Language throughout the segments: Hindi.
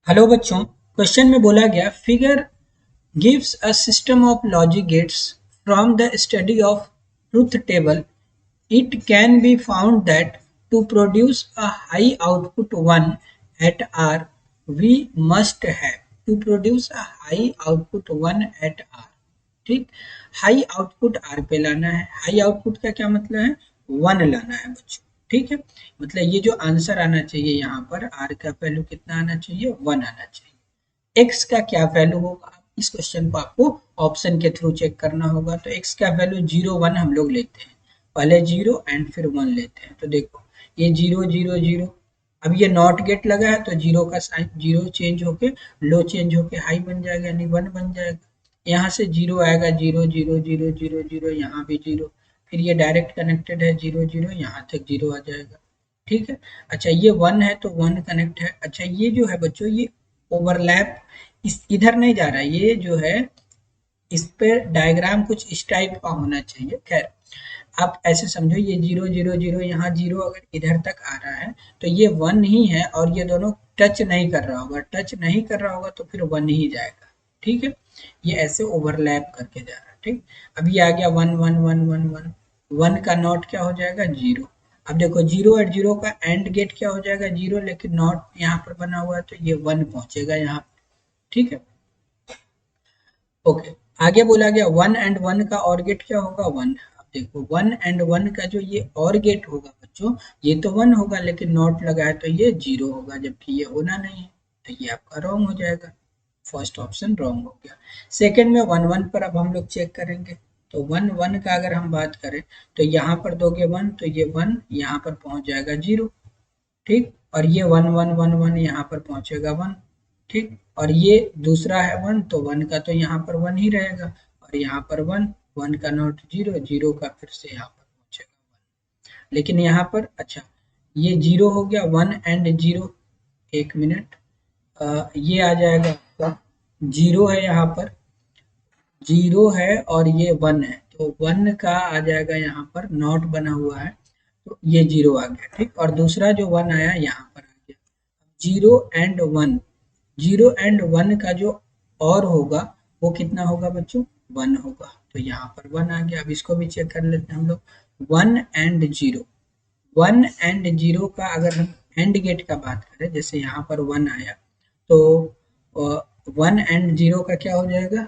हेलो बच्चों, क्वेश्चन में बोला गया figure gives a system of logic gates from the study of truth table it can be found that to produce a high output 1 at R we must have to produce a high output 1 at R। ठीक, हाई आउटपुट आर पे लाना है। हाई आउटपुट का क्या मतलब है? 1 लाना है बच्चों। ठीक है, मतलब ये जो आंसर आना चाहिए यहाँ पर आर का वैल्यू कितना आना चाहिए? 1 आना चाहिए। एक्स का क्या वैल्यू होगा? इस क्वेश्चन को आपको ऑप्शन के थ्रू चेक करना होगा। तो एक्स का वैल्यू 0 1 हम लोग लेते हैं, पहले 0 एंड फिर 1 लेते हैं। तो देखो ये 0 0 0, अब ये नॉट गेट लगा है तो 0 का साइन 0 चेंज होके लो चेंज होके हाई बन जाएगा, यानी 1 बन जाएगा। यहाँ से 0 आएगा, 0 0 0 0 0, यहाँ भी 0, फिर ये डायरेक्ट कनेक्टेड है 0 0, यहाँ तक 0 आ जाएगा। ठीक है, अच्छा ये 1 है तो 1 कनेक्ट है। अच्छा ये जो है बच्चों ये ओवरलैप इस इधर नहीं जा रहा है, ये जो है इस पे डायग्राम कुछ इस टाइप का होना चाहिए। खैर आप ऐसे समझो, ये 0 0 0, यहाँ 0 अगर इधर तक आ रहा है तो ये 1 ही है, और ये दोनों टच नहीं कर रहा होगा। टच नहीं कर रहा होगा तो फिर 1 ही जाएगा। ठीक है, ये ऐसे ओवरलैप करके जा रहा है। ठीक, अब ये आ गया 1 1 1 1 1, 1 का नॉट क्या हो जाएगा? 0। अब देखो 0 और 0 का एंड गेट क्या हो जाएगा? 0, लेकिन नॉट यहाँ पर बना हुआ है तो ये 1 पहुंचेगा यहाँ पर। ठीक है, ओके। आगे बोला गया 1 एंड 1 का और गेट क्या होगा? 1। अब देखो 1 एंड 1 का जो ये और गेट होगा बच्चों, ये तो 1 होगा लेकिन नॉट लगा है तो ये 0 होगा, जबकि ये होना नहीं है, तो ये आपका रॉन्ग हो जाएगा। फर्स्ट ऑप्शन रॉन्ग हो गया। सेकंड में 1 1 पर अब हम लोग चेक करेंगे। तो 1 1 का अगर हम बात करें तो यहाँ पर दोगे 1 तो ये 1 यहाँ पर पहुंच जाएगा 0। ठीक, और ये 1 1 1 1 यहाँ पर पहुंचेगा 1। ठीक, और ये दूसरा है 1 तो 1 का तो यहाँ पर 1 ही रहेगा, और यहाँ पर 1 1 का नॉट 0 0 का फिर से यहाँ पर पहुंचेगा 1। लेकिन यहाँ पर अच्छा ये 0 हो गया, 1 एंड 0, एक मिनट, ये आ जाएगा आपका 0 है यहाँ पर, 0 है और ये 1 है, तो 1 का आ जाएगा यहाँ पर नॉट बना हुआ है तो ये 0 आ गया। ठीक, और दूसरा जो 1 आया यहाँ पर आ गया। 0 एंड 1, 0 एंड 1 का जो और होगा वो कितना होगा बच्चों? 1 होगा, तो यहाँ पर 1 आ गया। अब इसको भी चेक कर लेते हैं हम लोग। 1 एंड 0, 1 एंड 0 का अगर हम एंड गेट का बात करें, जैसे यहाँ पर 1 आया तो 1 एंड 0 का क्या हो जाएगा?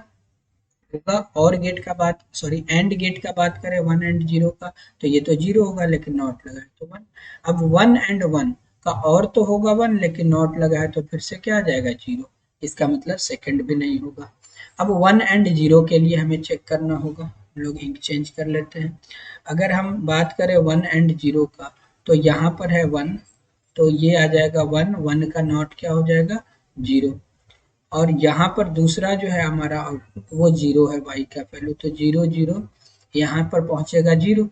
होगा और गेट का बात, सॉरी एंड गेट का बात करें 1 एंड 0 का, तो ये तो 0 होगा लेकिन नॉट लगा है तो 1। अब 1 एंड 1 का और तो होगा 1 लेकिन नॉट लगा है तो फिर से क्या आ जाएगा? 0। इसका मतलब सेकंड भी नहीं होगा। अब 1 एंड 0 के लिए हमें चेक करना होगा, हम लोग इंक चेंज कर लेते हैं। अगर हम बात करें 1 एंड 0 का तो यहाँ पर है 1, तो ये आ जाएगा 1, 1 का नॉट क्या हो जाएगा? 0। और यहाँ पर दूसरा जो है हमारा आउटपुट वो 0 है, y का वैल्यू, तो 0 0 यहाँ पर पहुंचेगा 0।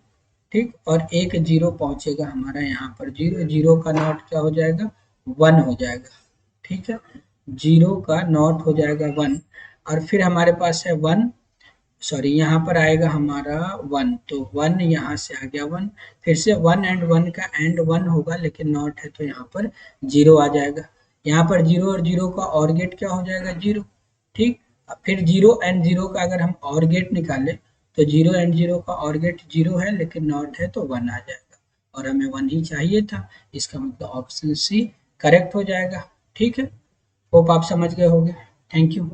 ठीक, और एक 0 पहुंचेगा हमारा यहाँ पर 0, 0 का नॉट क्या हो जाएगा? 1 हो जाएगा। ठीक है, 0 का नॉट हो जाएगा 1, और फिर हमारे पास है 1, सॉरी यहाँ पर आएगा हमारा 1, तो 1 यहाँ से आ गया 1, फिर से 1 एंड 1 का एंड 1 होगा लेकिन नॉट है तो यहाँ पर 0 आ जाएगा। यहाँ पर 0 और 0 का और गेट क्या हो जाएगा? 0। ठीक, अब फिर 0 एंड 0 का अगर हम और गेट निकालें तो 0 एंड 0 का और गेट 0 है लेकिन नॉट है तो 1 आ जाएगा, और हमें 1 ही चाहिए था। इसका मतलब ऑप्शन सी करेक्ट हो जाएगा। ठीक है, होप आप समझ गए होंगे। Thank you.